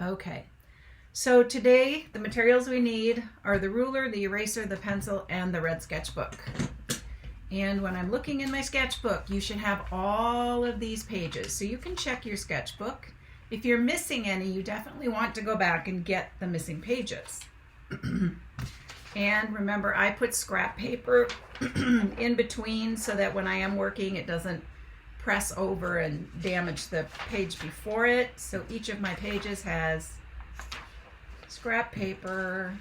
Okay, so today the materials we need are the ruler, the eraser, the pencil, and the red sketchbook. And when I'm looking in my sketchbook, you should have all of these pages. So you can check your sketchbook. If you're missing any, you definitely want to go back and get the missing pages. And remember, I put scrap paper in between so that when I am working, it doesn't press over and damage the page before it. So each of my pages has scrap paper.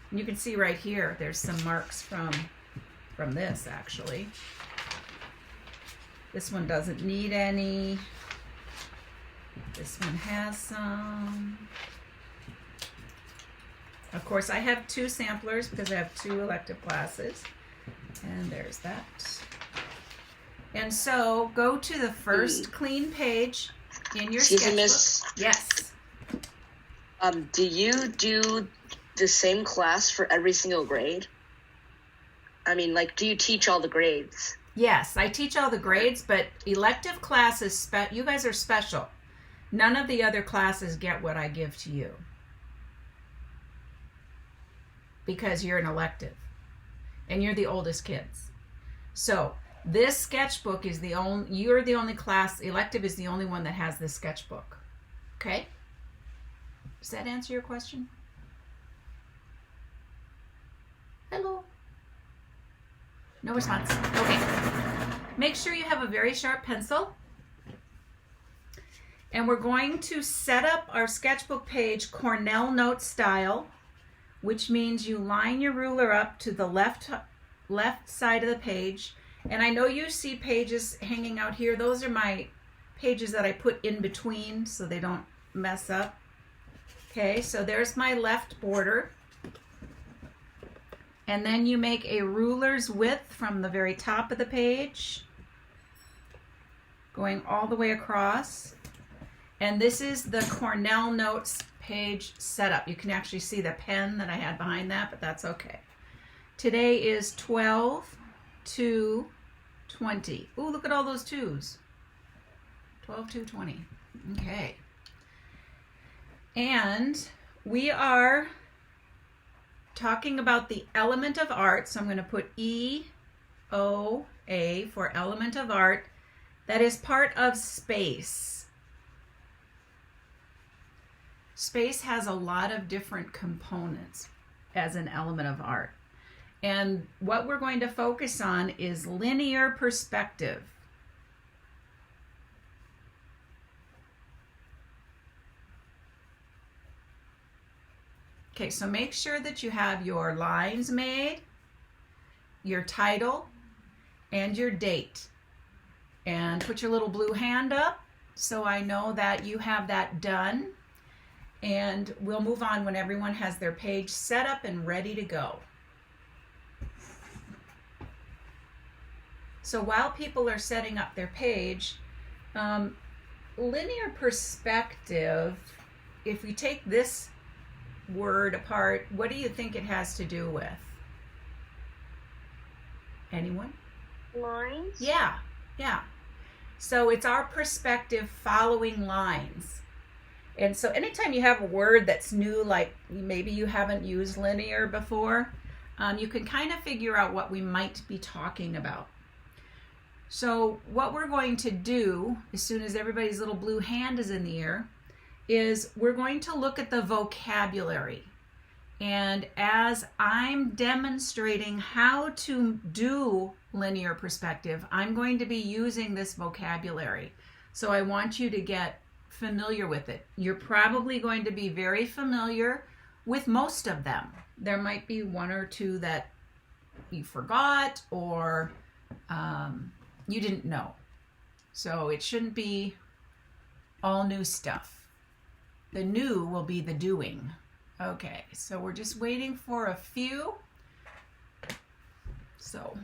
And you can see right here, there's some marks from this actually. This one doesn't need any. This one has some. Of course, I have 2 samplers because I have 2 elective classes. And there's that. And so go to the first clean page in your sketchbook. Miss. Yes. Do you do the same class for every single grade? I mean, like, do you teach all the grades? Yes, I teach all the grades, but elective classes, you guys are special. None of the other classes get what I give to you because you're an elective and you're the oldest kids. So this sketchbook is you're the only class, elective is the only one that has this sketchbook. Okay? Does that answer your question? Hello? No response. Okay. Make sure you have a very sharp pencil. And we're going to set up our sketchbook page Cornell note style, which means you line your ruler up to the left side of the page. And I know you see pages hanging out here. Those are my pages that I put in between so they don't mess up. Okay, so there's my left border. And then you make a ruler's width from the very top of the page, going all the way across. And this is the Cornell Notes page setup. You can actually see the pen that I had behind that, but that's okay. Today is 12 to 20. Ooh, look at all those 2s. 12 to 20. Okay. And we are talking about the element of art. So I'm going to put E-O-A for element of art. That is part of space. Space has a lot of different components as an element of art. And what we're going to focus on is linear perspective. Okay, so make sure that you have your lines made, your title, and your date. And put your little blue hand up so I know that you have that done. And we'll move on when everyone has their page set up and ready to go. So while people are setting up their page, linear perspective, if we take this word apart, what do you think it has to do with? Anyone? Lines? Yeah. So it's our perspective following lines. And so anytime you have a word that's new, like maybe you haven't used linear before, you can kind of figure out what we might be talking about. So what we're going to do, as soon as everybody's little blue hand is in the air, is we're going to look at the vocabulary. And as I'm demonstrating how to do linear perspective, I'm going to be using this vocabulary. So I want you to get familiar with it. You're probably going to be very familiar with most of them. There might be 1 or 2 that you forgot or you didn't know. So it shouldn't be all new stuff. The new will be the doing. Okay, so we're just waiting for a few. So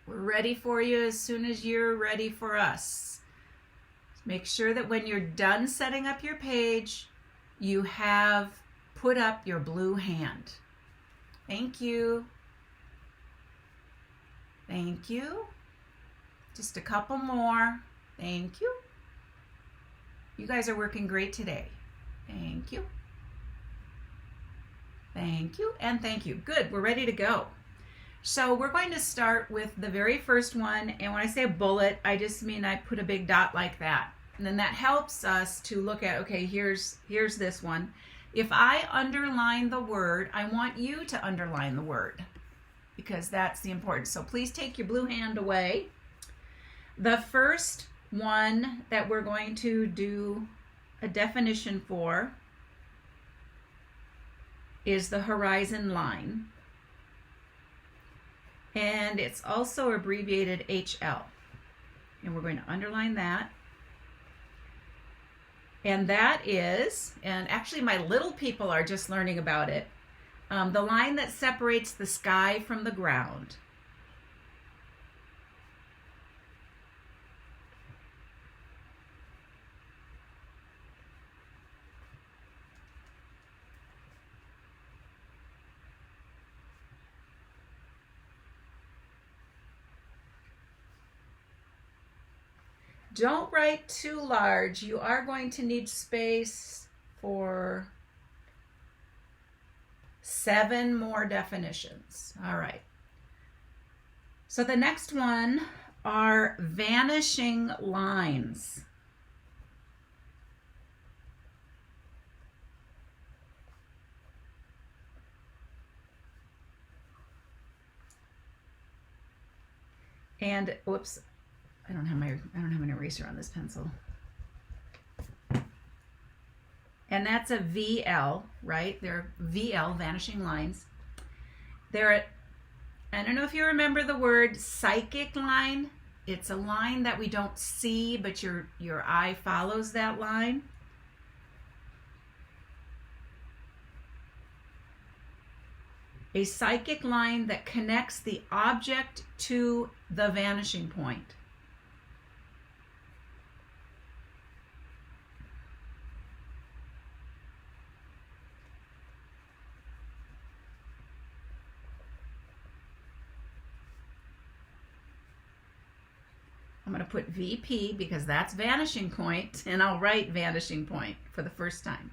we're ready for you as soon as you're ready for us. Make sure that when you're done setting up your page, you have put up your blue hand. Thank you. Thank you. Just a couple more. Thank you. You guys are working great today. Thank you. Thank you and thank you. Good, we're ready to go. So we're going to start with the very first one, and when I say a bullet, I just mean I put a big dot like that. And then that helps us to look at, okay, here's this one. If I underline the word, I want you to underline the word because that's the important. So please take your blue hand away. The first one that we're going to do a definition for is the horizon line. And it's also abbreviated HL. And we're going to underline that. And that is, and actually my little people are just learning about it, the line that separates the sky from the ground. Don't write too large. You are going to need space for 7 more definitions. All right. So the next one are vanishing lines. And whoops. I don't have an eraser on this pencil. And that's a VL, right? They're VL, vanishing lines. I don't know if you remember the word psychic line. It's a line that we don't see, but your eye follows that line. A psychic line that connects the object to the vanishing point. I'm going to put VP because that's vanishing point, and I'll write vanishing point for the first time.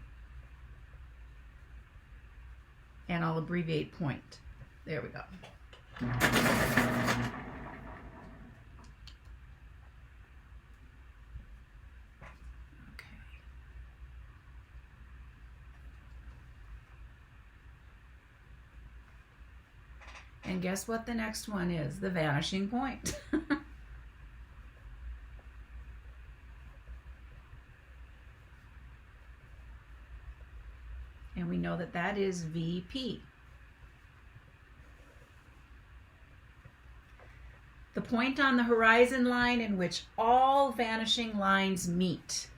And I'll abbreviate point. There we go. Okay. And guess what the next one is? The vanishing point. And we know that that is VP. The point on the horizon line in which all vanishing lines meet.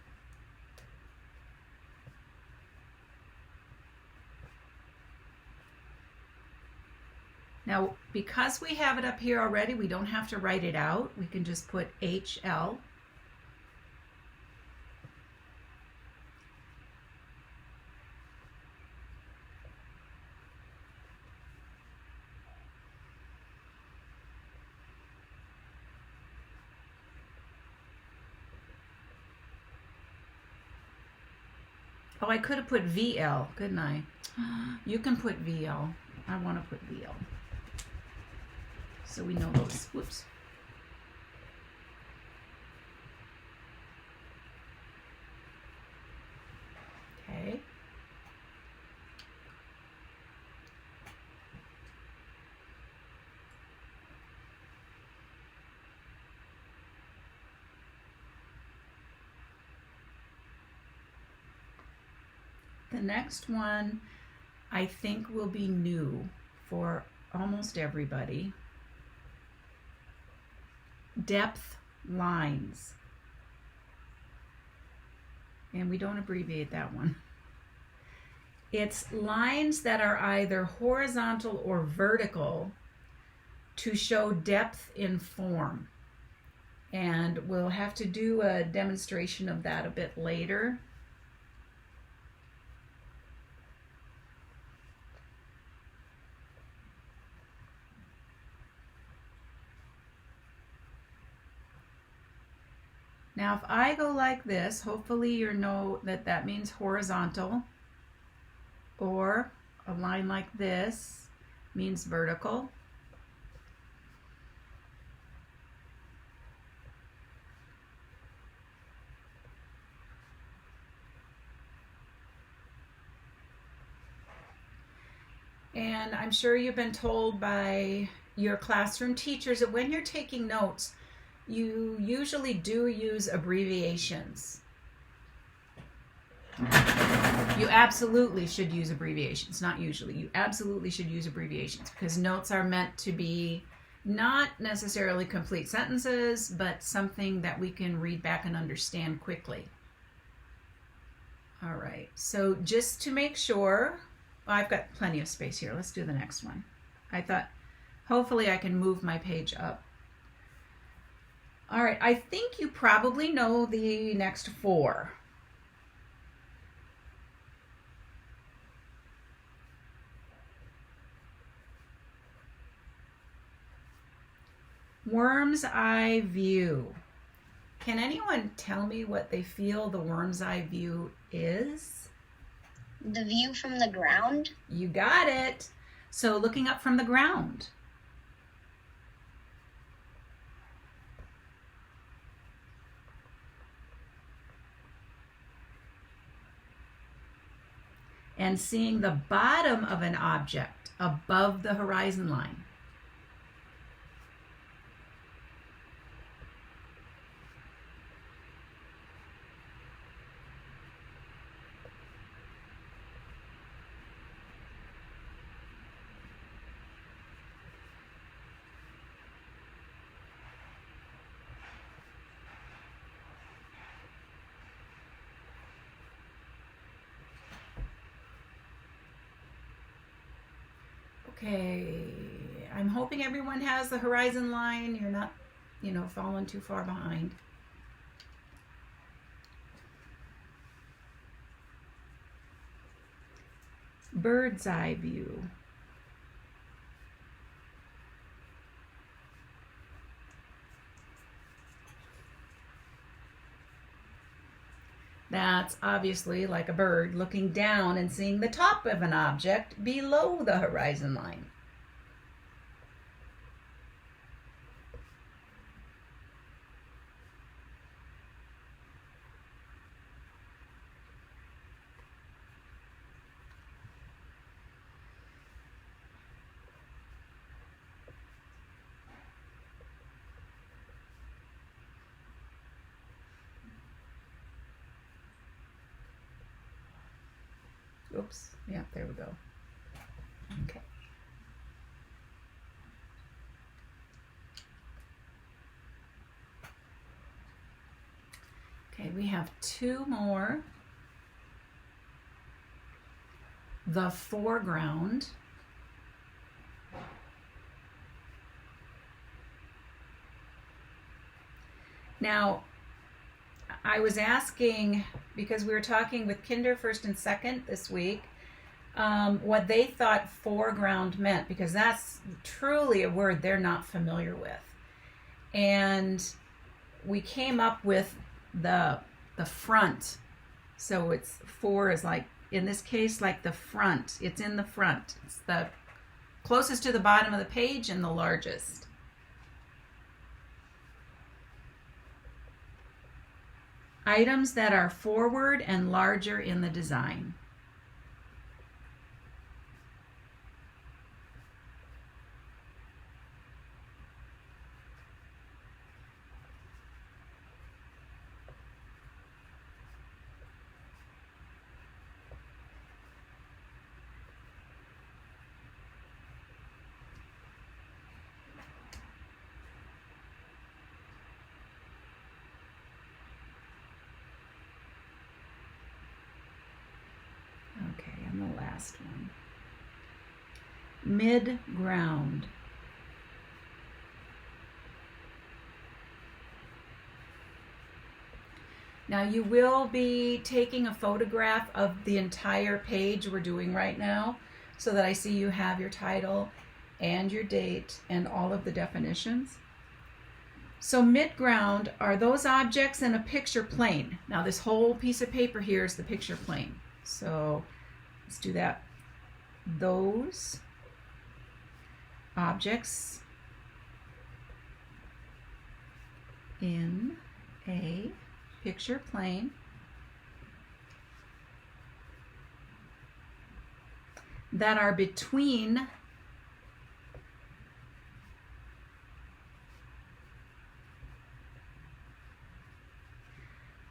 Now, because we have it up here already, we don't have to write it out. We can just put HL. Oh, I could have put VL, couldn't I? You can put VL. I want to put VL. So we know those. Whoops. Okay. The next one I think will be new for almost everybody. Depth lines. And we don't abbreviate that one. It's lines that are either horizontal or vertical to show depth in form. And we'll have to do a demonstration of that a bit later. Now if I go like this, hopefully you know that that means horizontal, or a line like this means vertical. And I'm sure you've been told by your classroom teachers that when you're taking notes, you usually do use abbreviations. You absolutely should use abbreviations, not usually. You absolutely should use abbreviations because notes are meant to be not necessarily complete sentences, but something that we can read back and understand quickly. All right, so just to make sure, I've got plenty of space here. Let's do the next one. I thought hopefully I can move my page up. All right, I think you probably know the next four. Worm's eye view. Can anyone tell me what they feel the worm's eye view is? The view from the ground? You got it. So looking up from the ground. And seeing the bottom of an object above the horizon line. Okay, I'm hoping everyone has the horizon line. You're not, falling too far behind. Bird's eye view. That's obviously like a bird looking down and seeing the top of an object below the horizon line. Oops, yeah, there we go. Okay. Okay, we have two more. The foreground. Now, I was asking, because we were talking with Kinder First and Second this week, what they thought foreground meant, because that's truly a word they're not familiar with. And we came up with the front. So it's fore is like, in this case, like the front. It's in the front. It's the closest to the bottom of the page and the largest. Items that are forward and larger in the design. Okay, and the last one. Mid-ground. Now you will be taking a photograph of the entire page we're doing right now so that I see you have your title and your date and all of the definitions. So midground are those objects in a picture plane. Now this whole piece of paper here is the picture plane. So let's do that. Those objects in a picture plane that are between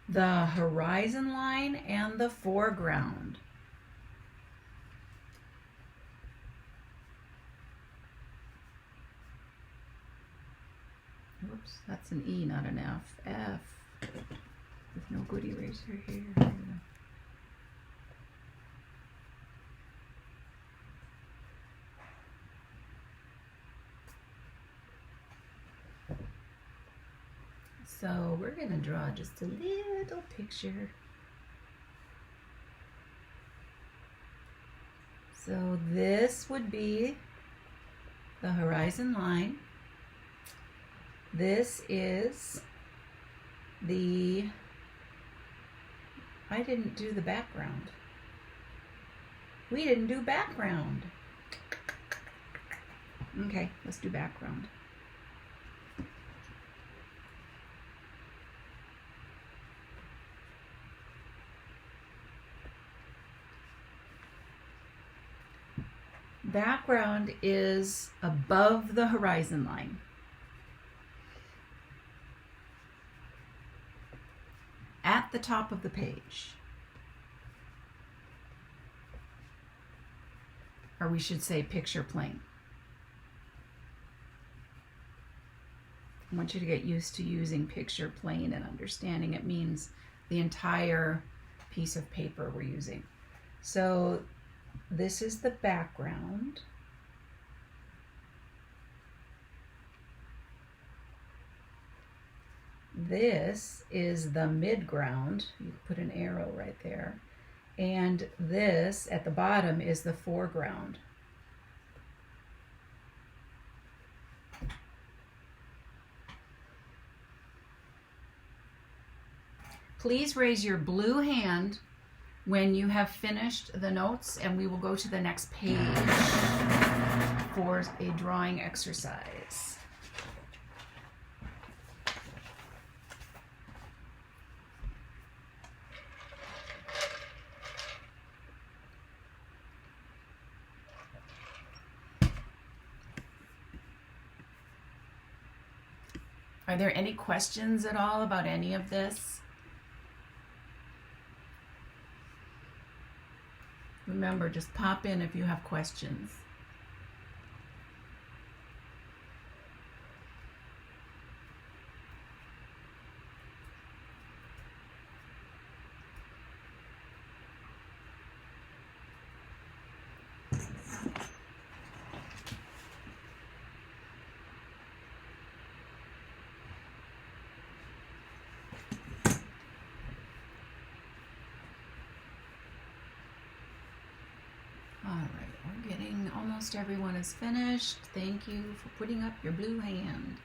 the horizon line and the foreground. Oops, that's an E, not an F. F. With no good eraser here. So we're going to draw just a little picture. So this would be the horizon line. This is the, I didn't do the background. We didn't do background. Okay, let's do background. Background is above the horizon line. At the top of the page. Or we should say picture plane. I want you to get used to using picture plane and understanding it means the entire piece of paper we're using. So this is the background. This is the midground. You put an arrow right there. And this at the bottom is the foreground. Please raise your blue hand when you have finished the notes, and we will go to the next page for a drawing exercise. Are there any questions at all about any of this? Remember, just pop in if you have questions. Almost everyone is finished. Thank you for putting up your blue hand.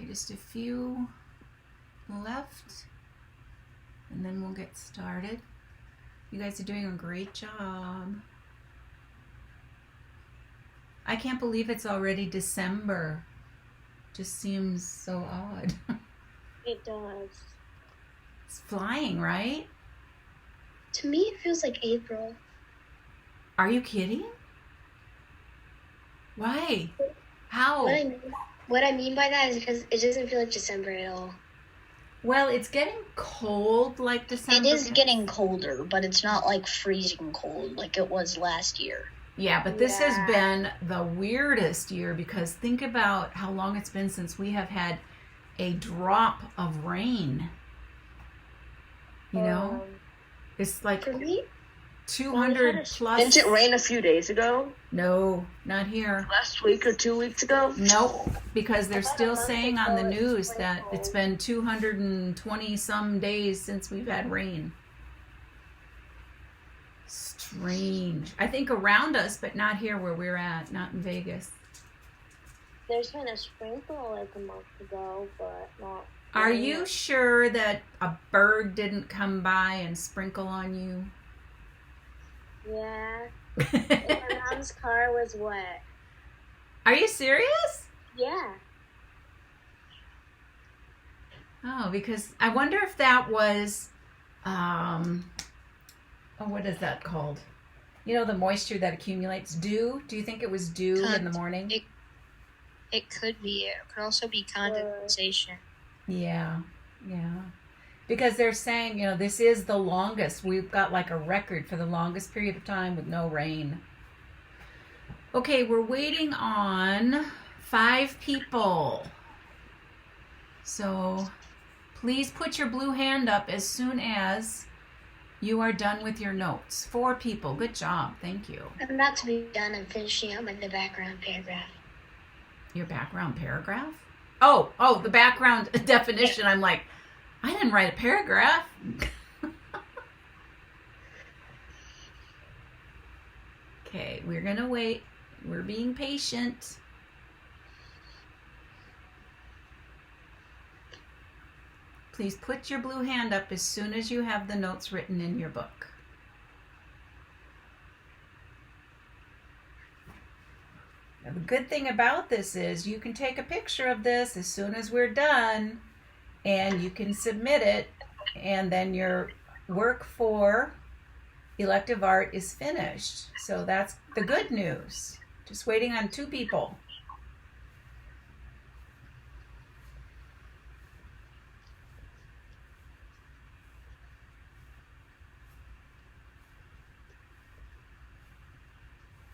Just a few left, and then we'll get started. You guys are doing a great job. I can't believe it's already December. Just seems so odd. It does. It's flying, right? To me, it feels like April. Are you kidding? Why? How? What I mean by that is because it doesn't feel like December at all. Well, it's getting cold like December. It is getting colder, but it's not like freezing cold like it was last year. Yeah, but this has been the weirdest year because think about how long it's been since we have had a drop of rain. You know? It's like For me, 200 plus. Didn't it rain a few days ago? No, not here. Last week or 2 weeks ago? Nope, because they're still month saying on the ago it's news spring that cold. it's been 220 some days since we've had rain. Strange. I think around us, but not here where we're at, not in Vegas. there's been a sprinkle like a month ago, but not. Are you sure that a bird didn't come by and sprinkle on you? Yeah. And my mom's car was wet. Are you serious? Yeah. Oh, because I wonder if that was, what is that called? You know, the moisture that accumulates, dew? Do you think it was dew in the morning? It could be. It could also be condensation. Yeah. Because they're saying, you know, this is the longest. We've got like a record for the longest period of time with no rain. Okay, we're waiting on 5 people. So please put your blue hand up as soon as you are done with your notes. 4 people. Good job. Thank you. I'm about to be done and finishing up with the background paragraph. Your background paragraph? Oh, the background definition. I'm like, I didn't write a paragraph. Okay, we're going to wait. We're being patient. Please put your blue hand up as soon as you have the notes written in your book. Now, the good thing about this is you can take a picture of this as soon as we're done and you can submit it, and then your work for elective art is finished. So that's the good news. Just waiting on 2 people.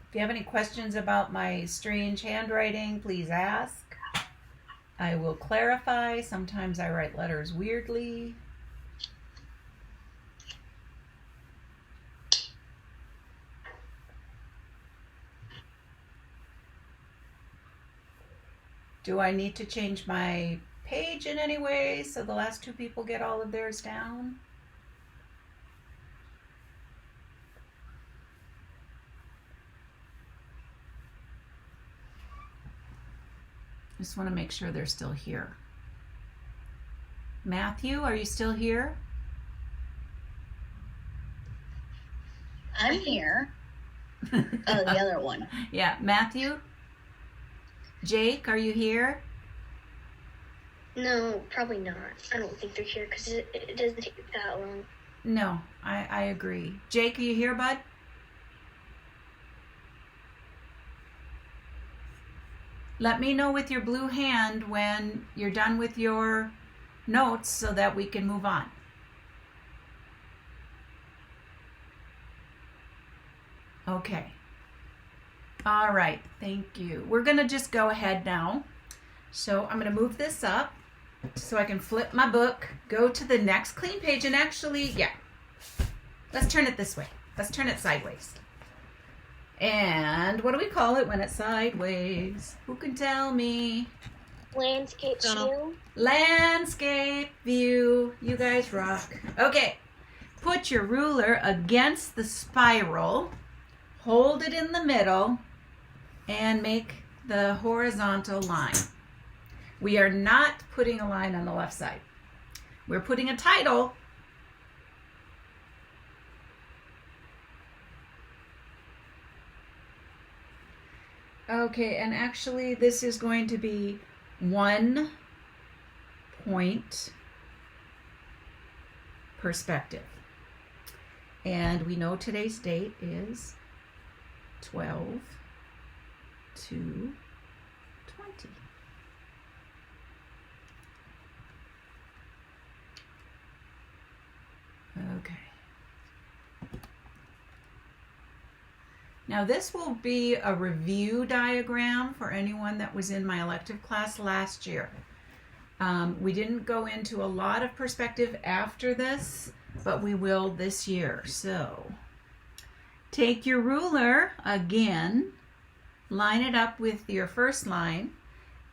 If you have any questions about my strange handwriting, please ask. I will clarify. Sometimes I write letters weirdly. Do I need to change my page in any way so the last 2 people get all of theirs down? Just want to make sure they're still here. Matthew, are you still here? I'm here. Oh, the other one. Yeah, Matthew? Jake, are you here? No, probably not. I don't think they're here because it doesn't take that long. No, I agree. Jake, are you here, bud? Let me know with your blue hand when you're done with your notes so that we can move on. Okay. All right, thank you. We're going to just go ahead now. So I'm going to move this up so I can flip my book, go to the next clean page, and actually, yeah, let's turn it this way. Let's turn it sideways. And what do we call it when it's sideways? Who can tell me? Landscape view. Landscape view. You guys rock. Okay. Put your ruler against the spiral. Hold it in the middle and make the horizontal line. We are not putting a line on the left side. We're putting a title. Okay, and actually this is going to be 1 point perspective. And we know today's date is 12/2/20. Now this will be a review diagram for anyone that was in my elective class last year. We didn't go into a lot of perspective after this, but we will this year. So take your ruler again, line it up with your first line,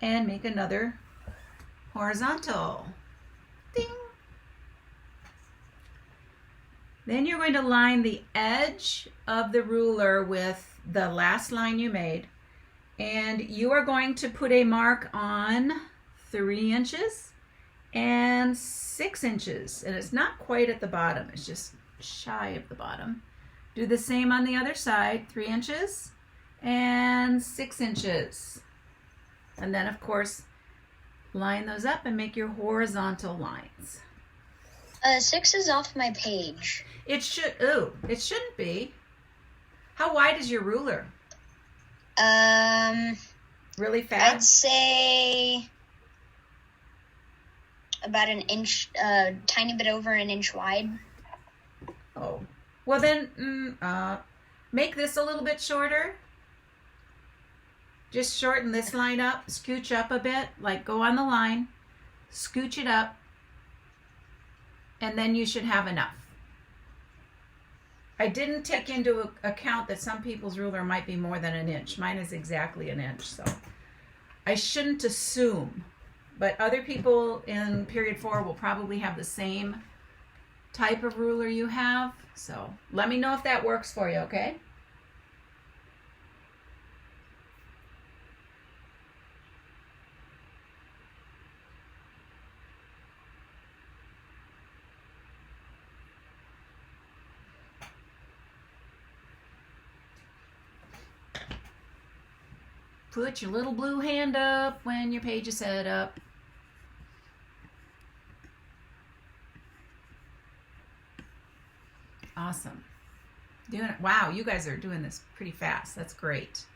and make another horizontal. Ding! Then you're going to line the edge of the ruler with the last line you made, and you are going to put a mark on 3 inches and 6 inches, and it's not quite at the bottom, it's just shy of the bottom. Do the same on the other side, 3 inches and 6 inches. And then of course, line those up and make your horizontal lines. 6 is off my page. It shouldn't be. How wide is your ruler? Really fat? I'd say about an inch, tiny bit over an inch wide. Oh, well then, make this a little bit shorter. Just shorten this line up, scooch up a bit, like go on the line, scooch it up, and then you should have enough. I didn't take into account that some people's ruler might be more than an inch. Mine is exactly an inch, so I shouldn't assume. But other people in period 4 will probably have the same type of ruler you have. So let me know if that works for you, okay? Put your little blue hand up when your page is set up. Awesome. Doing it. Wow, you guys are doing this pretty fast. That's great.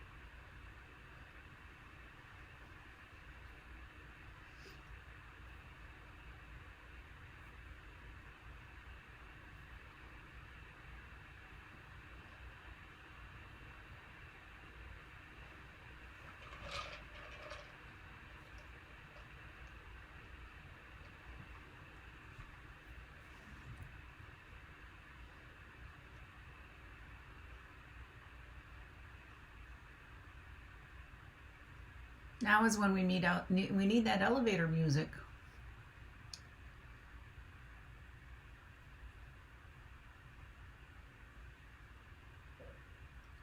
Now is when we need that elevator music.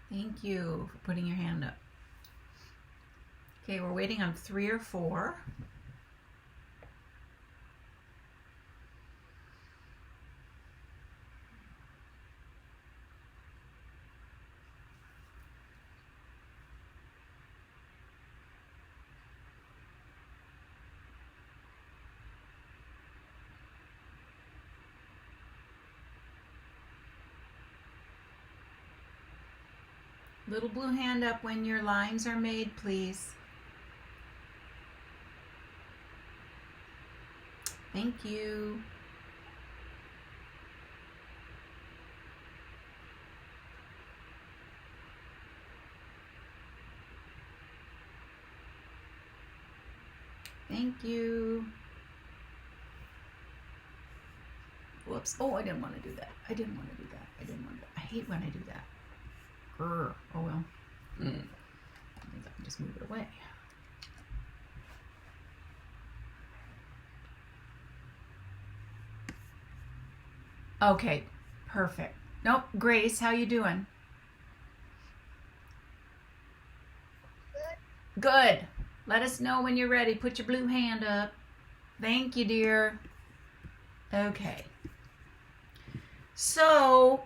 Thank you for putting your hand up. Okay, we're waiting on 3 or 4. Little blue hand up when your lines are made, please. Thank you. Thank you. Whoops. Oh, I didn't want to do that. I didn't want to do that. I hate when I do that. Oh well. I think I can just move it away. Okay, perfect. Nope, Grace, how you doing? Good. Let us know when you're ready. Put your blue hand up. Thank you, dear. Okay. So,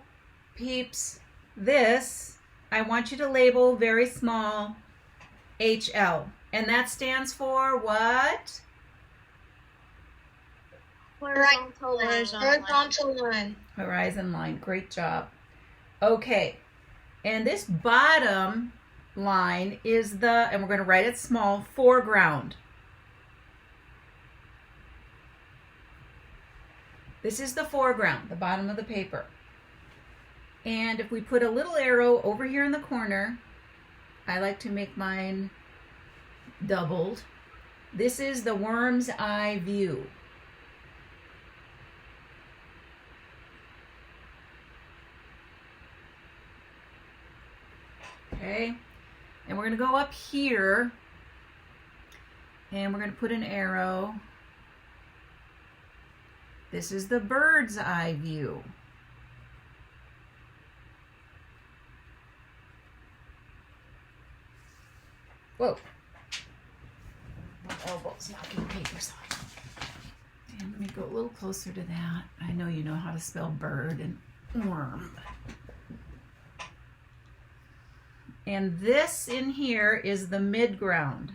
peeps, this I want you to label very small HL. And that stands for what? Horizontal line. Horizon line. Great job. Okay. And this bottom line is and we're going to write it small, foreground. This is the foreground, the bottom of the paper. And if we put a little arrow over here in the corner, I like to make mine doubled. This is the worm's eye view. Okay, and we're going to go up here and we're going to put an arrow. This is the bird's eye view. Whoa. My elbow's knocking papers off. And let me go a little closer to that. I know you know how to spell bird and worm. And this in here is the midground.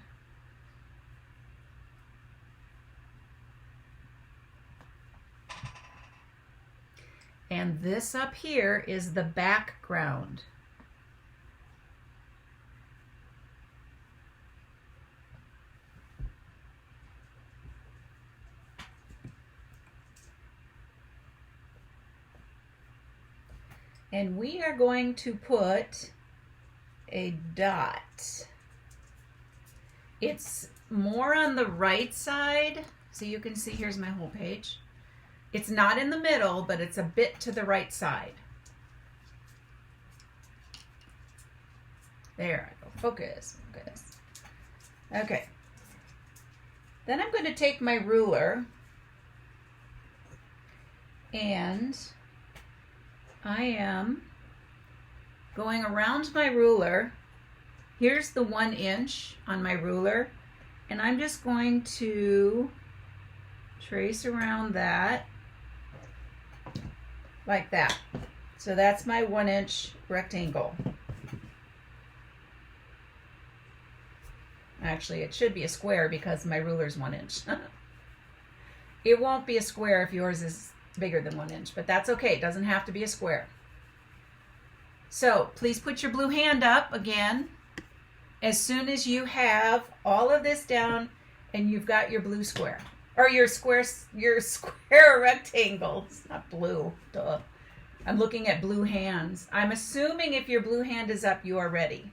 And this up here is the background. And we are going to put a dot. It's more on the right side, so you can see here's my whole page. It's not in the middle, but it's a bit to the right side. There I go. Focus, focus. Okay. Then I'm going to take my ruler and I am going around my ruler. Here's the 1 inch on my ruler, and I'm just going to trace around that like that. So that's my 1 inch rectangle. Actually, it should be a square because my ruler's 1 inch. It won't be a square if yours is bigger than 1 inch, but that's okay. It doesn't have to be a square. So please put your blue hand up again as soon as you have all of this down and you've got your blue square. Or your square rectangle. It's not blue. Duh. I'm looking at blue hands. I'm assuming if your blue hand is up, you are ready.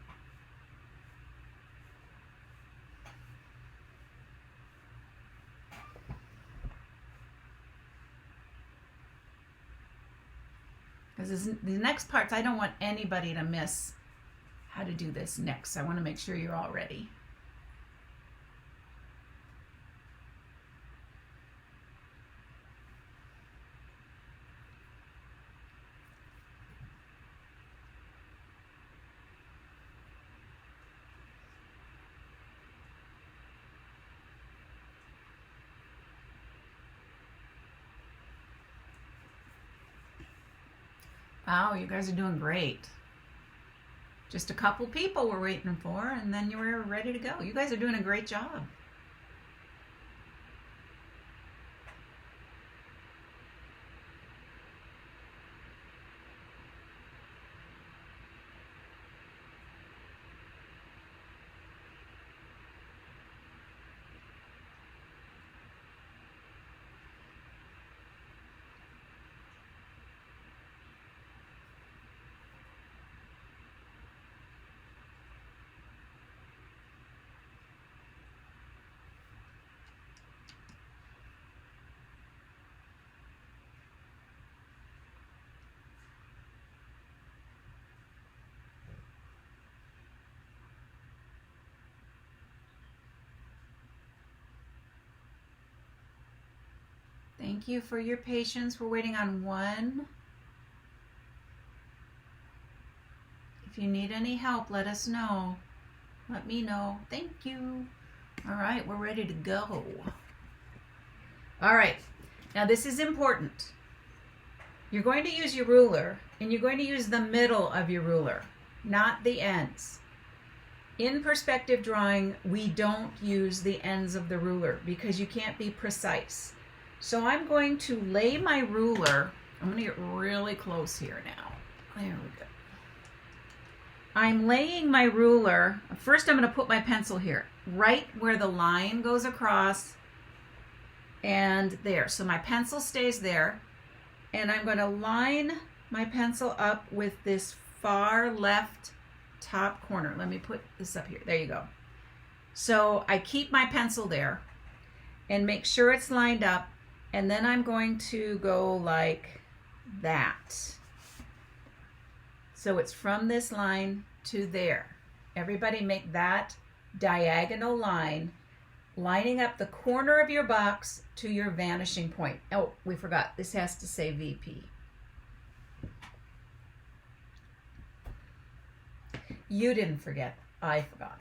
Because the next parts, I don't want anybody to miss how to do this next. I want to make sure you're all ready. Wow, you guys are doing great. Just a couple people we're waiting for, and then you were ready to go. You guys are doing a great job. Thank you for your patience. We're waiting on one. If you need any help, let us know. Let me know. Thank you. All right, we're ready to go. All right, now this is important. You're going to use your ruler, and you're going to use the middle of your ruler, not the ends. In perspective drawing, we don't use the ends of the ruler because you can't be precise. So I'm going to lay my ruler, I'm going to get really close here now. There we go. I'm laying my ruler, first I'm going to put my pencil here, right where the line goes across and there. So my pencil stays there, and I'm going to line my pencil up with this far left top corner. Let me put this up here. There you go. So I keep my pencil there and make sure it's lined up, and then I'm going to go like that. So it's from this line to there. Everybody make that diagonal line, lining up the corner of your box to your vanishing point. Oh, we forgot. This has to say VP. You didn't forget. I forgot.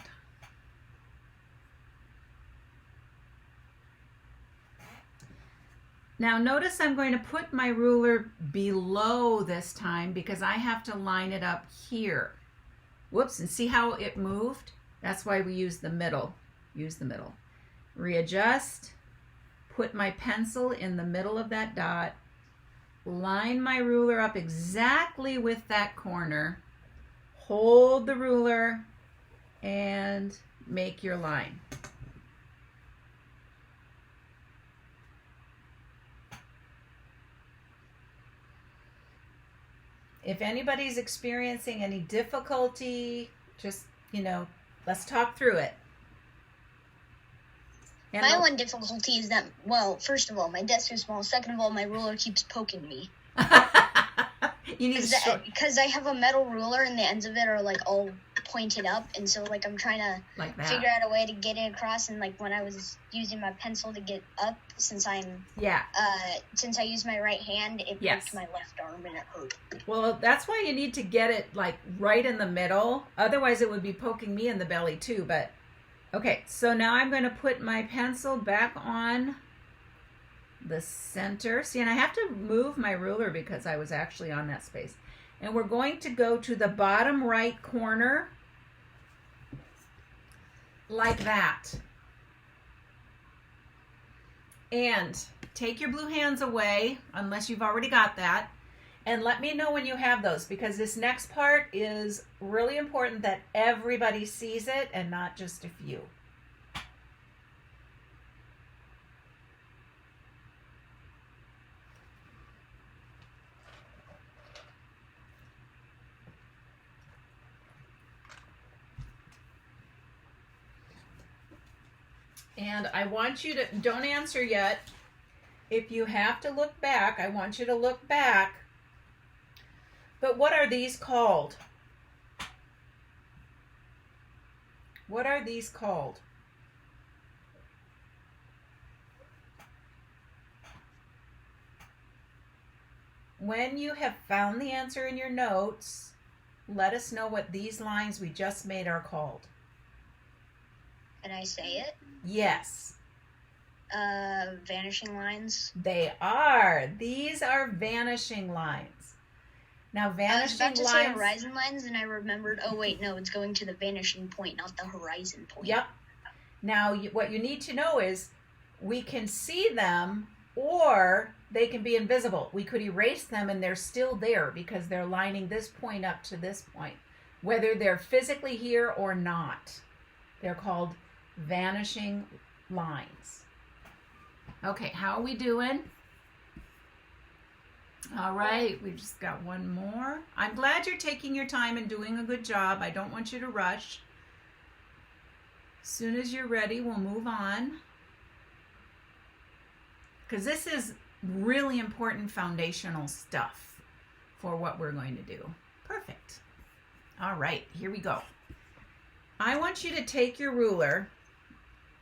Now notice I'm going to put my ruler below this time because I have to line it up here. Whoops, and see how it moved? That's why we use the middle. Use the middle. Readjust, put my pencil in the middle of that dot, line my ruler up exactly with that corner, hold the ruler, and make your line. If anybody's experiencing any difficulty, just, let's talk through it. And my one difficulty is that, well, first of all, my desk is small. Second of all, my ruler keeps poking me. You need because I have a metal ruler and the ends of it are like all pointed up, and so like I'm trying to figure out a way to get it across. And like when I was using my pencil to get up, since I use my right hand, it poked my left arm and it hurt. Well, that's why you need to get it like right in the middle. Otherwise, it would be poking me in the belly too. But okay, so now I'm going to put my pencil back on the center. See, and I have to move my ruler because I was actually on that space. And we're going to go to the bottom right corner like that. And take your blue hands away, unless you've already got that. And let me know when you have those, because this next part is really important that everybody sees it and not just a few. And I want you to, don't answer yet. If you have to look back, I want you to look back. But what are these called? What are these called? When you have found the answer in your notes, let us know what these lines we just made are called. Can I say it? Yes. Vanishing lines. They are. These are vanishing lines. Now, vanishing I was about to lines. say horizon lines, and I remembered. Oh wait, no, it's going to the vanishing point, not the horizon point. Yep. Now, what you need to know is we can see them, or they can be invisible. We could erase them, and they're still there because they're lining this point up to this point, whether they're physically here or not. They're called vanishing lines. Okay, how are we doing? All right, we've just got one more. I'm glad you're taking your time and doing a good job. I don't want you to rush. As soon as you're ready, we'll move on. Because this is really important foundational stuff for what we're going to do. Perfect. All right, here we go. I want you to take your ruler,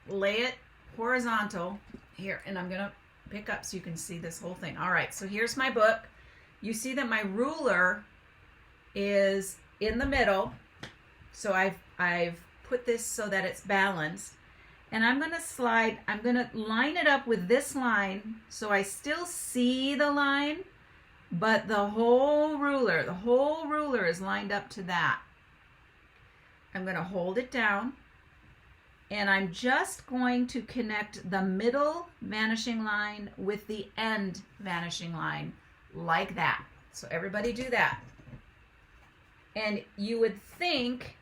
lay it horizontal here, and I'm going to pick up so you can see this whole thing. All right, so here's my book. You see that my ruler is in the middle, so I've put this so that it's balanced, and I'm going to line it up with this line so I still see the line, but the whole ruler is lined up to that. I'm going to hold it down, and I'm just going to connect the middle vanishing line with the end vanishing line like that. So everybody do that. And you would think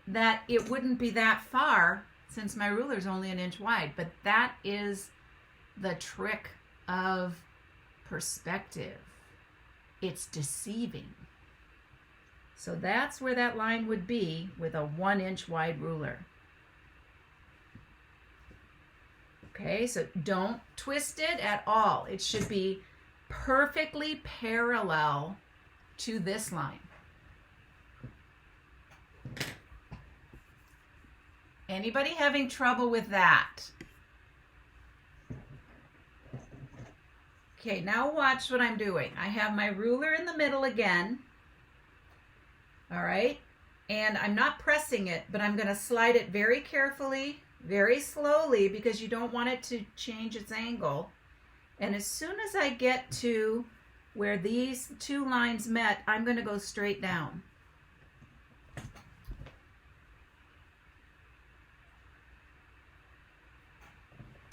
that it wouldn't be that far since my ruler is only 1 inch wide, but that is the trick of perspective It's deceiving. So that's where that line would be with a 1-inch wide ruler. Okay, so don't twist it at all. It should be perfectly parallel to this line. Anybody having trouble with that? Okay, now watch what I'm doing. I have my ruler in the middle again. All right, and I'm not pressing it, but I'm going to slide it very carefully, very slowly, because you don't want it to change its angle. And as soon as I get to where these two lines met, I'm going to go straight down.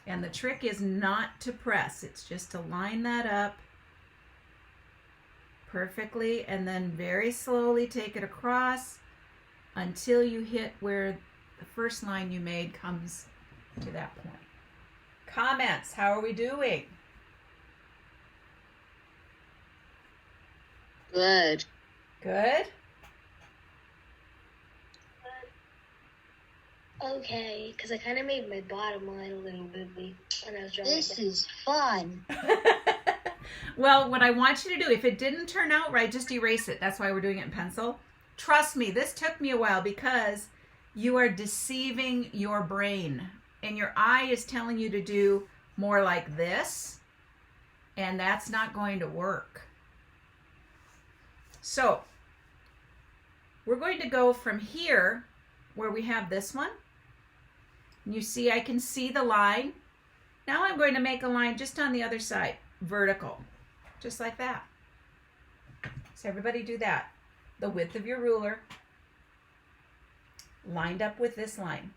And the trick is not to press. It's just to line that up perfectly and then very slowly take it across until you hit where the first line you made comes to that point. Comments, how are we doing? Good. Good? Okay, because I kind of made my bottom line a little wibbly when I was drawing. This is fun. Well, what I want you to do, if it didn't turn out right, just erase it. That's why we're doing it in pencil. Trust me, this took me a while because you are deceiving your brain. And your eye is telling you to do more like this. And that's not going to work. So, we're going to go from here, where we have this one. You see, I can see the line. Now I'm going to make a line just on the other side, vertical, just like that. So everybody do that. The width of your ruler lined up with this line.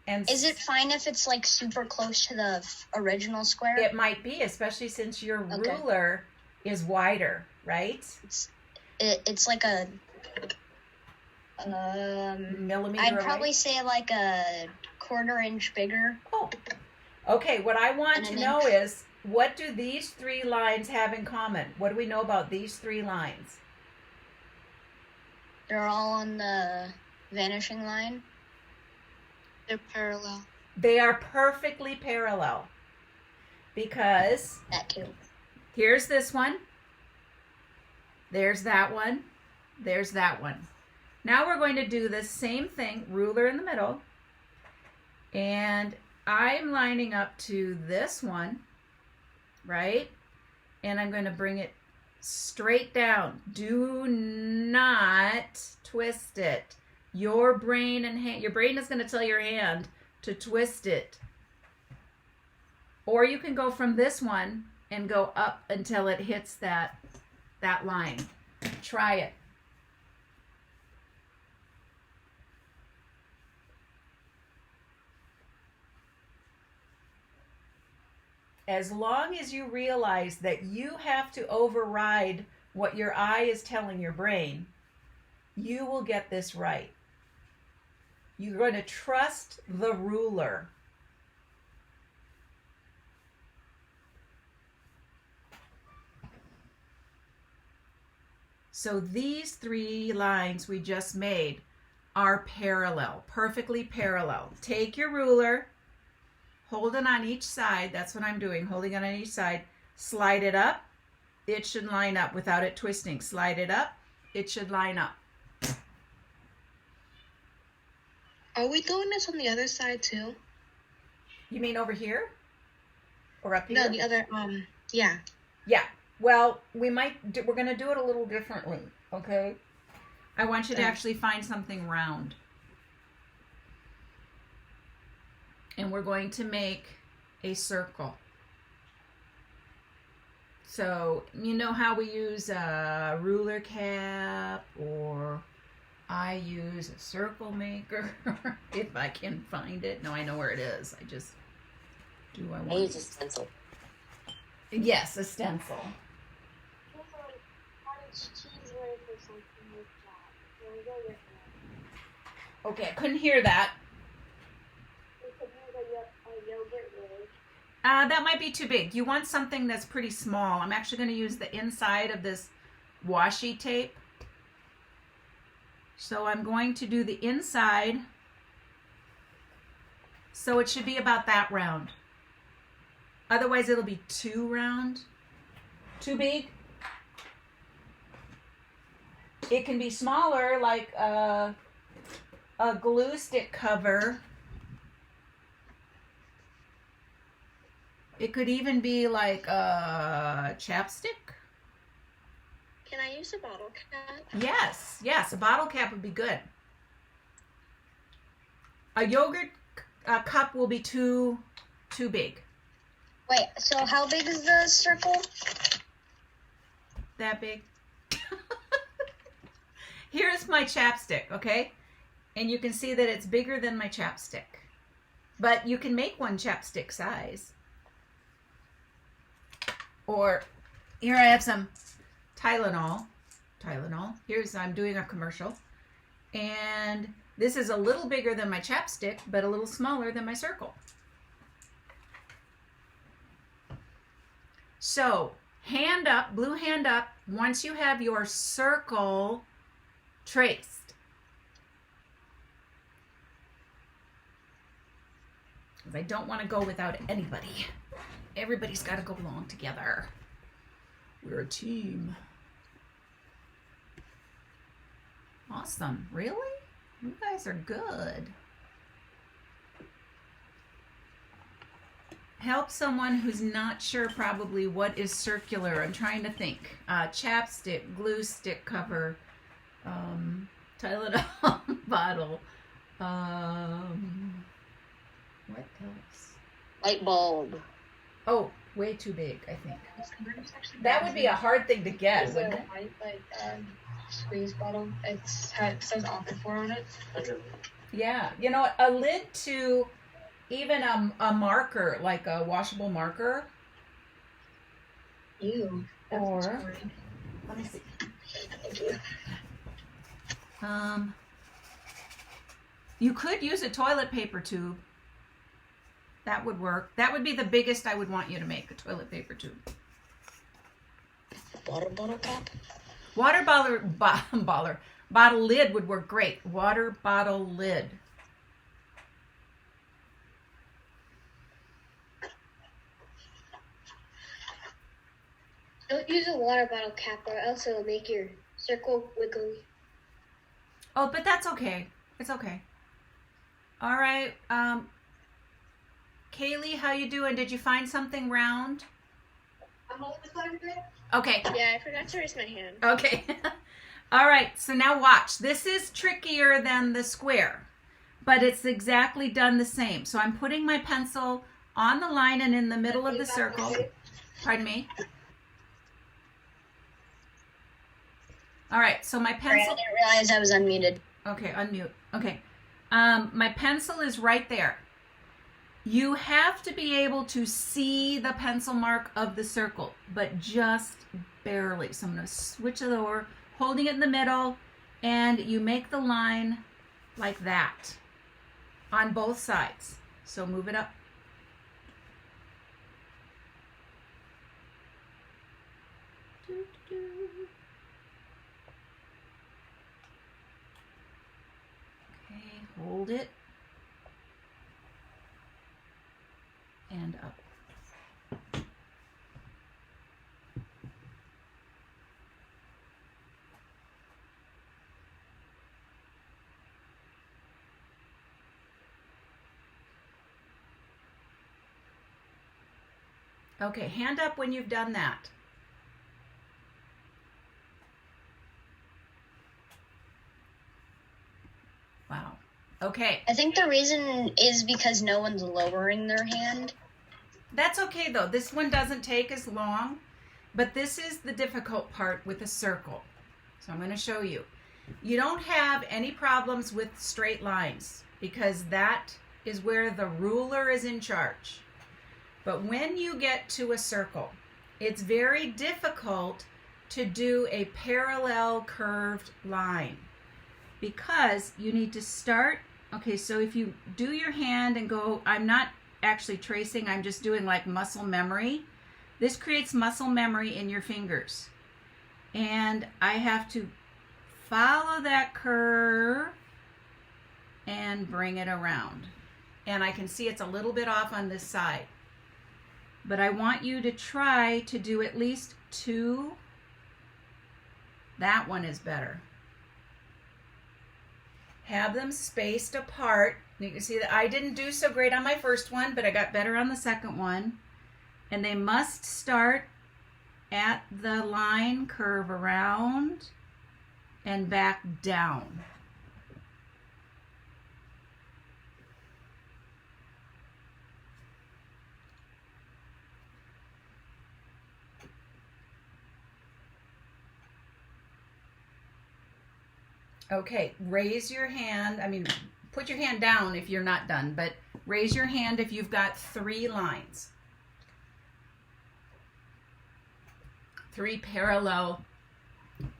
And is it fine if it's like super close to the original square? It might be, especially since your ruler is wider, right? It's like a millimeter. I'd probably say like a 1/4 inch bigger. Oh, okay. What I want to know is, what do these three lines have in common? What do we know about these three lines? They're all on the vanishing line. They're parallel. They are perfectly parallel because that too. Here's this one. There's that one. There's that one. Now we're going to do the same thing, ruler in the middle. And I'm lining up to this one, right? And I'm going to bring it straight down. Do not twist it. Your brain and hand, your brain is going to tell your hand to twist it. Or you can go from this one and go up until it hits that line. Try it. As long as you realize that you have to override what your eye is telling your brain, you will get this right. You're going to trust the ruler. So these three lines we just made are parallel, perfectly parallel. Take your ruler, hold it on each side. That's what I'm doing, holding it on each side. Slide it up. It should line up without it twisting. Slide it up. It should line up. Are we doing this on the other side too? You mean over here? Or up here? No, the other, yeah. Yeah. Well, we're going to do it a little differently, okay? I want you to actually find something round. And we're going to make a circle. So, you know how we use a ruler cap, or I use a circle maker, if I can find it. No, I know where it is. I just, I use a stencil. Yes, a stencil. something like that. Okay, I couldn't hear that. We could yogurt rig. That might be too big. You want something that's pretty small. I'm actually going to use the inside of this washi tape. So I'm going to do the inside. So it should be about that round. Otherwise it'll be too round. Too big. It can be smaller, like a glue stick cover. It could even be like a chapstick. Can I use a bottle cap? Yes, yes, a bottle cap would be good. A yogurt cup will be too big. Wait, so how big is the circle? That big. Here's my chapstick, okay? And you can see that it's bigger than my chapstick. But you can make one chapstick size. Or here I have some Tylenol. I'm doing a commercial. And this is a little bigger than my chapstick, but a little smaller than my circle. So, hand up, blue hand up, once you have your circle traced. Because I don't want to go without anybody. Everybody's got to go along together. We're a team. Awesome. Really? You guys are good. Help someone who's not sure probably what is circular. I'm trying to think. Chapstick, glue stick cover, Tylenol bottle. What else? Light bulb. Oh, way too big, I think. That would be a hard thing to get, wouldn't it? Squeeze bottle. It says Aquaphor on it. Yeah, you know, a lid to even a marker, like a washable marker. Ew. Or, let me see. Thank you. You could use a toilet paper tube. That would work. That would be the biggest I would want you to make, a toilet paper tube. Water bottle cap? Water bottle lid would work great. Water bottle lid. Don't use a water bottle cap or else it'll make your circle wiggly. Oh, but that's okay. It's okay. All right. Kaylee, how you doing? Did you find something round? I'm all the time today. Okay. Yeah, I forgot to raise my hand. Okay. All right. So now watch. This is trickier than the square, but it's exactly done the same. So I'm putting my pencil on the line and in the middle of the circle. Pardon me. All right. So my pencil. Sorry, I didn't realize I was unmuted. Okay. Unmute. Okay. My pencil is right there. You have to be able to see the pencil mark of the circle, but just barely. So I'm going to switch it over, holding it in the middle, and you make the line like that on both sides. So move it up. Okay, hold it. And up. Okay, hand up when you've done that. Wow. Okay. I think the reason is because no one's lowering their hand. That's okay though. This one doesn't take as long, but this is the difficult part with a circle. So I'm going to show you. You don't have any problems with straight lines because that is where the ruler is in charge. But when you get to a circle, it's very difficult to do a parallel curved line because you need to start. Okay, so if you do your hand and go, I'm not actually tracing. I'm just doing like muscle memory. This creates muscle memory in your fingers. And I have to follow that curve and bring it around. And I can see it's a little bit off on this side. But I want you to try to do at least 2. That one is better. Have them spaced apart. You can see that I didn't do so great on my first one, but I got better on the second one. And they must start at the line, curve around, and back down. Okay, raise your hand. I mean, put your hand down if you're not done, but raise your hand if you've got 3 lines. 3 parallel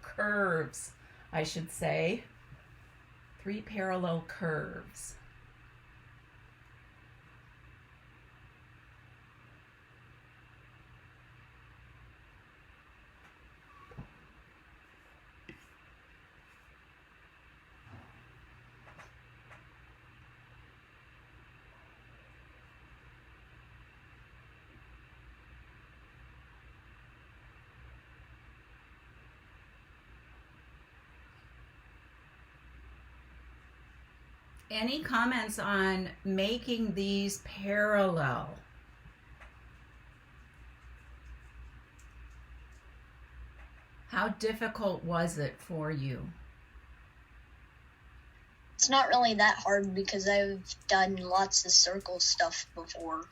curves, I should say. 3 parallel curves. Any comments on making these parallel? How difficult was it for you? It's not really that hard because I've done lots of circle stuff before.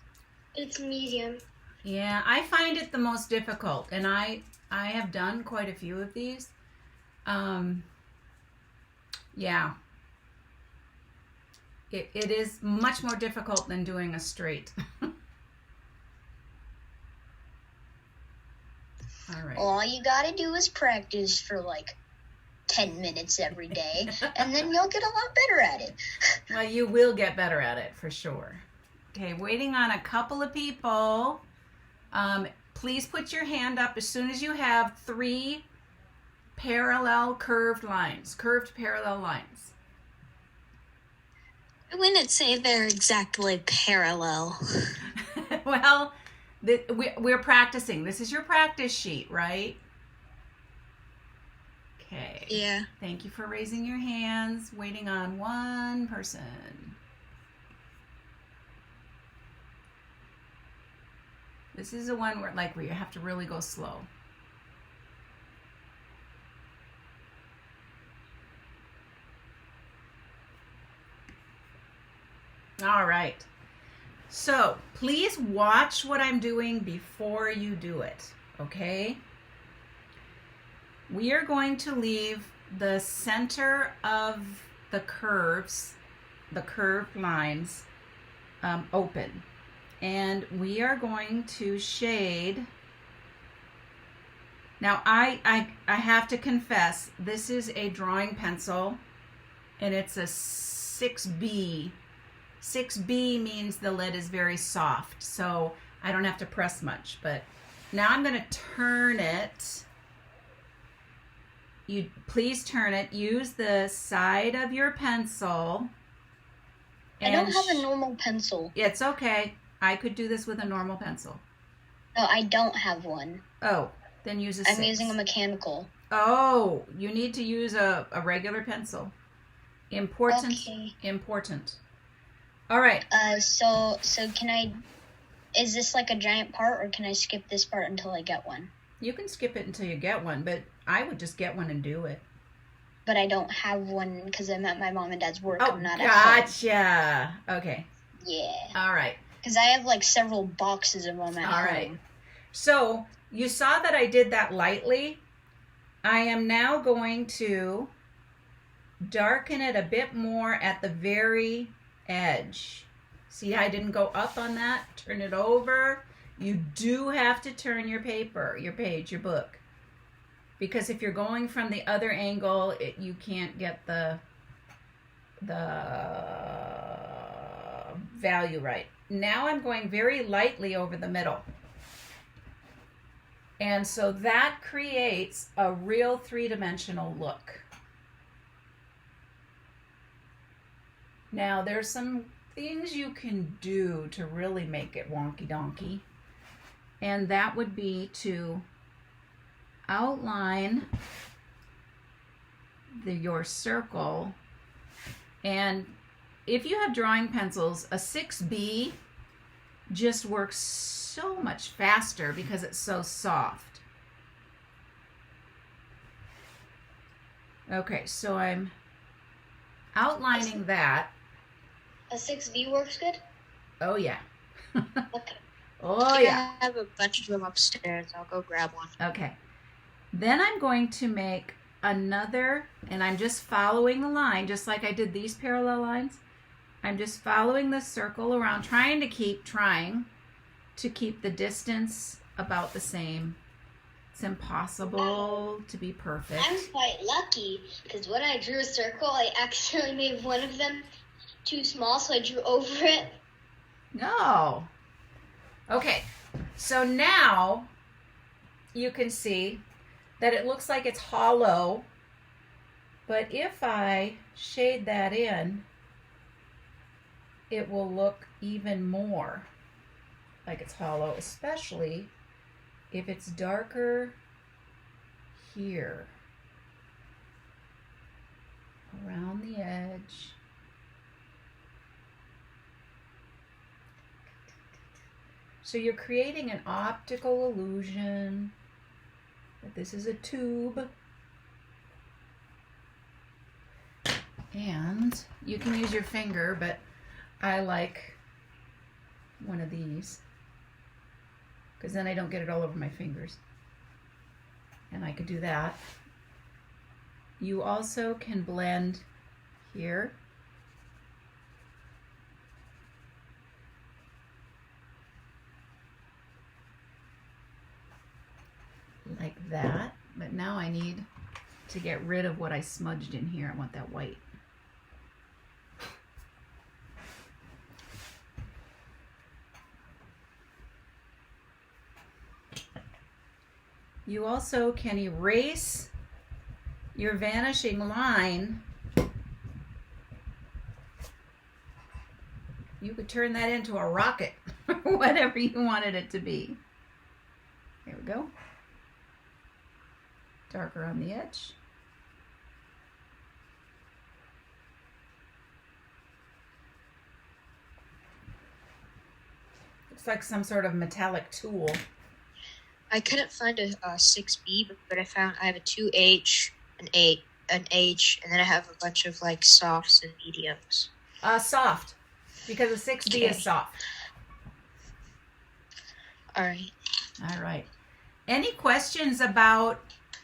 It's medium. Yeah, I find it the most difficult, and I have done quite a few of these. Yeah. It is much more difficult than doing a straight. All right. All you gotta do is practice for like 10 minutes every day, and then you'll get a lot better at it. Well, you will get better at it for sure. Okay, waiting on a couple of people. Please put your hand up as soon as you have 3 parallel curved lines, curved parallel lines. I wouldn't say they're exactly parallel. Well, we're practicing. This is your practice sheet, right? Okay. Yeah. Thank you for raising your hands. Waiting on one person. This is the one where you have to really go slow. All right. So please watch what I'm doing before you do it, okay? We are going to leave the center of the curves, the curved lines, open. And we are going to shade. Now I have to confess, this is a drawing pencil and it's a 6B. 6B means the lead is very soft, so I don't have to press much. But now I'm going to turn it. You please turn it. Use the side of your pencil. I don't have a normal pencil. It's okay. I could do this with a normal pencil. No, I don't have one. Oh, then use a 6. I'm using a mechanical. Oh, you need to use a regular pencil. Important. Okay. Important. All right. So can I, is this like a giant part, or can I skip this part until I get one? You can skip it until you get one, but I would just get one and do it. But I don't have one because I'm at my mom and dad's work. Oh, I'm not at home. gotcha. Okay. Yeah. All right. Because I have like several boxes of them at home. All right. So you saw that I did that lightly. I am now going to darken it a bit more at the very edge. See, I didn't go up on that. Turn it over. You do have to turn your paper, your page, your book, because if you're going from the other angle, you can't get the value right. now I'm going very lightly over the middle. And so that creates a real three-dimensional look. Now there's some things you can do to really make it wonky donkey. And that would be to outline your circle. And if you have drawing pencils, a 6B just works so much faster because it's so soft. Okay, so I'm outlining that. A 6B works good? Oh, yeah. Okay. Oh, yeah. I have a bunch of them upstairs. I'll go grab one. Okay. Then I'm going to make another, and I'm just following the line, just like I did these parallel lines. I'm just following the circle around, trying to keep the distance about the same. It's impossible to be perfect. I'm quite lucky, because when I drew a circle, I accidentally made one of them too small, so I drew over it. No. Okay, so now you can see that it looks like it's hollow, but if I shade that in, it will look even more like it's hollow, especially if it's darker here, around the edge. So you're creating an optical illusion that this is a tube. And you can use your finger, but I like one of these because then I don't get it all over my fingers. And I could do that. You also can blend here. Like that, but now I need to get rid of what I smudged in here. I want that white. You also can erase your vanishing line. You could turn that into a rocket, whatever you wanted it to be. There we go. Darker on the edge. Looks like some sort of metallic tool. I couldn't find a 6B, but I have a 2H, an H, and then I have a bunch of like softs and mediums. Soft, because a 6B is soft. All right. All right. Any questions about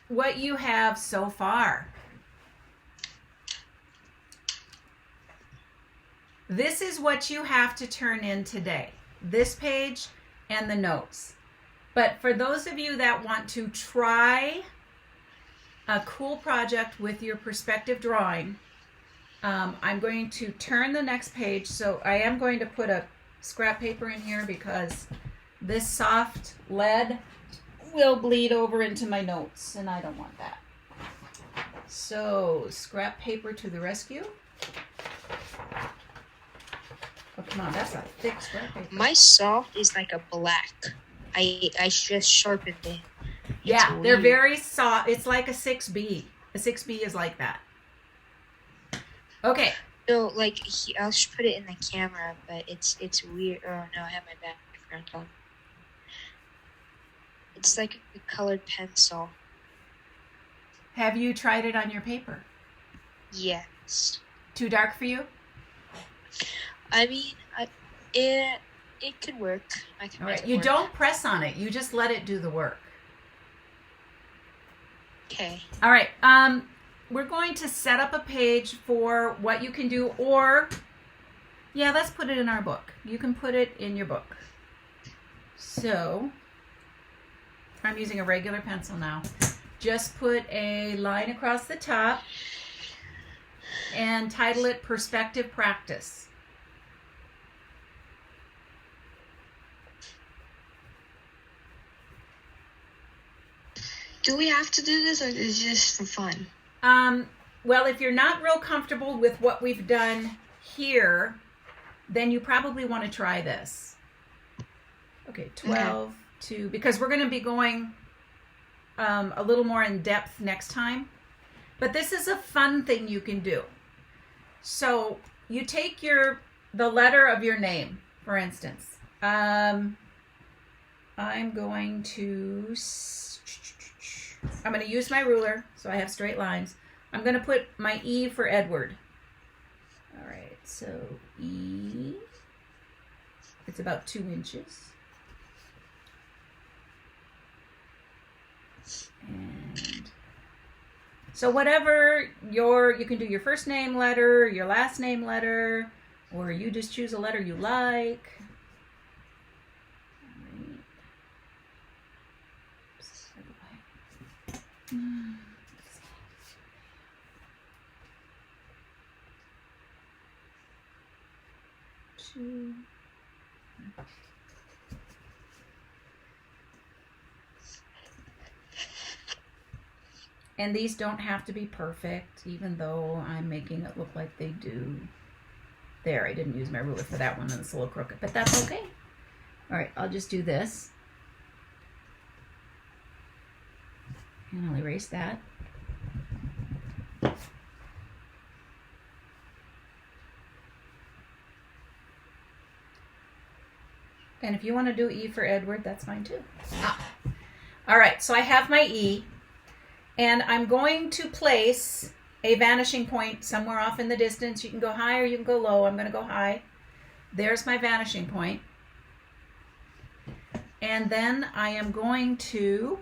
what you have so far? This is what you have to turn in today. This page and the notes. But for those of you that want to try a cool project with your perspective drawing, I'm going to turn the next page. So I am going to put a scrap paper in here because this soft lead will bleed over into my notes, and I don't want that. So, scrap paper to the rescue. Oh, come on, that's a thick scrap paper. My soft is like a black. I just sharpened it. Yeah, they're very soft. It's like a 6B. A 6B is like that. Okay. So, like, I'll just put it in the camera, but it's weird. Oh, no, I have my background on. It's like a colored pencil. Have you tried it on your paper? Yes. Too dark for you? I mean, it could work. I can. All right. You don't press on it. You just let it do the work. Okay. All right. We're going to set up a page for what you can do, or yeah, let's put it in our book. You can put it in your book. So I'm using a regular pencil now. Just put a line across the top and title it Perspective Practice. Do we have to do this, or is it just for fun? Well, if you're not real comfortable with what we've done here, then you probably want to try this. Okay, 12 to, because we're going to be going a little more in depth next time. But this is a fun thing you can do. So you take the letter of your name, for instance. I'm going to use my ruler so I have straight lines. I'm going to put my E for Edward. All right, so E, it's about 2 inches. And so whatever you can do your first name letter, your last name letter, or you just choose a letter you like. Two. And these don't have to be perfect, even though I'm making it look like they do. There, I didn't use my ruler for that one, and it's a little crooked, but that's okay. All right, I'll just do this. And I'll erase that. And if you want to do E for Edward, that's fine too. All right, so I have my E. And I'm going to place a vanishing point somewhere off in the distance. You can go high or you can go low. I'm going to go high. There's my vanishing point. And then I am going to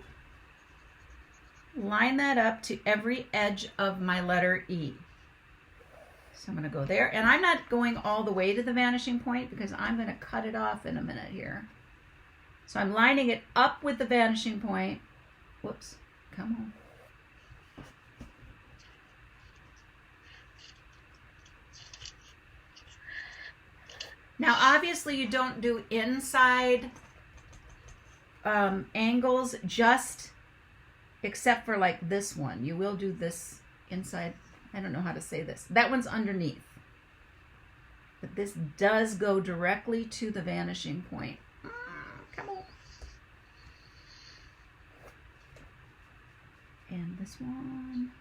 line that up to every edge of my letter E. So I'm going to go there. And I'm not going all the way to the vanishing point because I'm going to cut it off in a minute here. So I'm lining it up with the vanishing point. Whoops. Come on. Now, obviously, you don't do inside angles, just except for like this one. You will do this inside. I don't know how to say this. That one's underneath. But this does go directly to the vanishing point. Come on. And this one.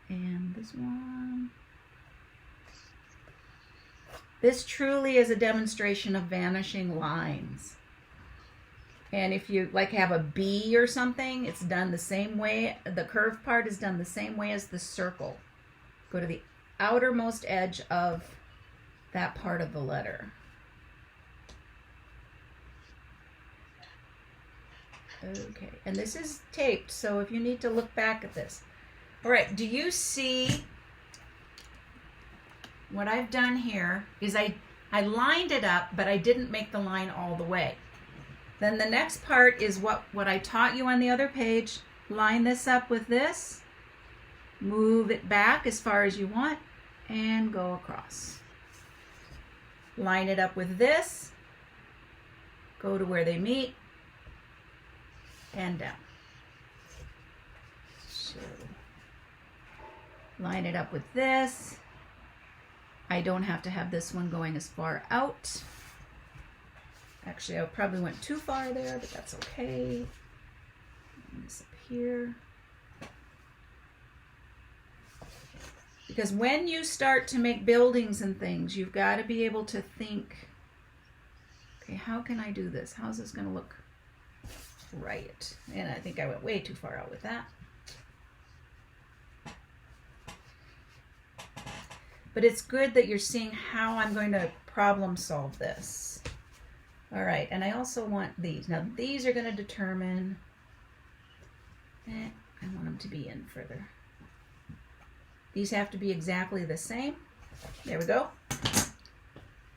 And this one. This truly is a demonstration of vanishing lines. And if you like have a B or something, it's done the same way. The curved part is done the same way as the circle. Go to the outermost edge of that part of the letter. Okay, and this is taped, so if you need to look back at this. All right, do you see what I've done here is I lined it up, but I didn't make the line all the way. Then the next part is what I taught you on the other page. Line this up with this, move it back as far as you want, and go across. Line it up with this, go to where they meet, and down. So, line it up with this. I don't have to have this one going as far out. Actually, I probably went too far there, but that's okay. And this up here. Because when you start to make buildings and things, you've got to be able to think, okay, how can I do this? How's this going to look right? And I think I went way too far out with that. But it's good that you're seeing how I'm going to problem solve this. All right, and I also want these. Now these are going to determine, I want them to be in further. These have to be exactly the same. There we go.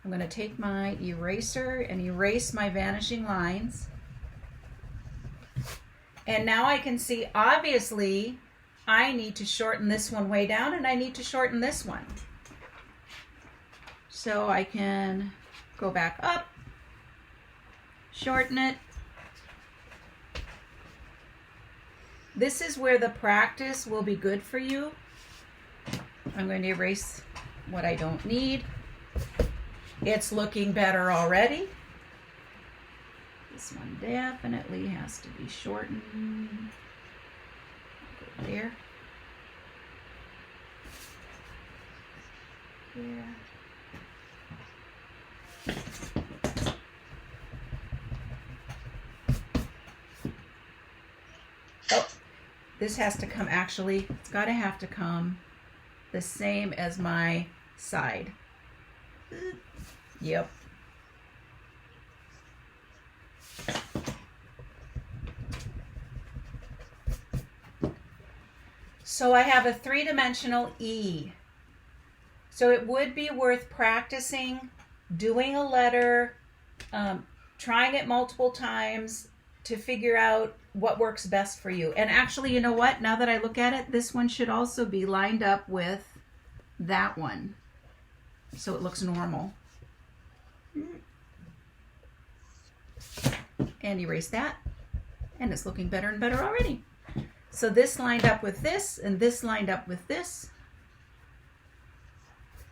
I'm going to take my eraser and erase my vanishing lines. And now I can see, obviously, I need to shorten this one way down and I need to shorten this one. So I can go back up, shorten it. This is where the practice will be good for you. I'm going to erase what I don't need. It's looking better already. This one definitely has to be shortened. Go there. There. Oh, this has to come, actually, it's got to have to come the same as my side. Yep. So I have a 3-dimensional E. So it would be worth practicing doing a letter, trying it multiple times to figure out what works best for you. And actually, you know what? Now that I look at it, this one should also be lined up with that one, so it looks normal. And erase that. And it's looking better and better already. So this lined up with this, and this lined up with this.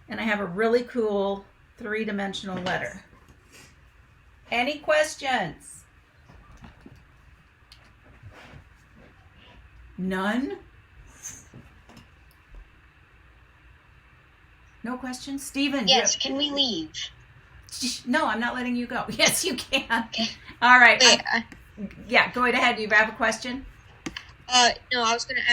And I have a really cool 3-dimensional letter. Any questions? None? No questions? Stephen? Yes, can we leave? No, I'm not letting you go. Yes, you can. Okay. All right. Wait, yeah, go ahead. You have a question? No, I was going to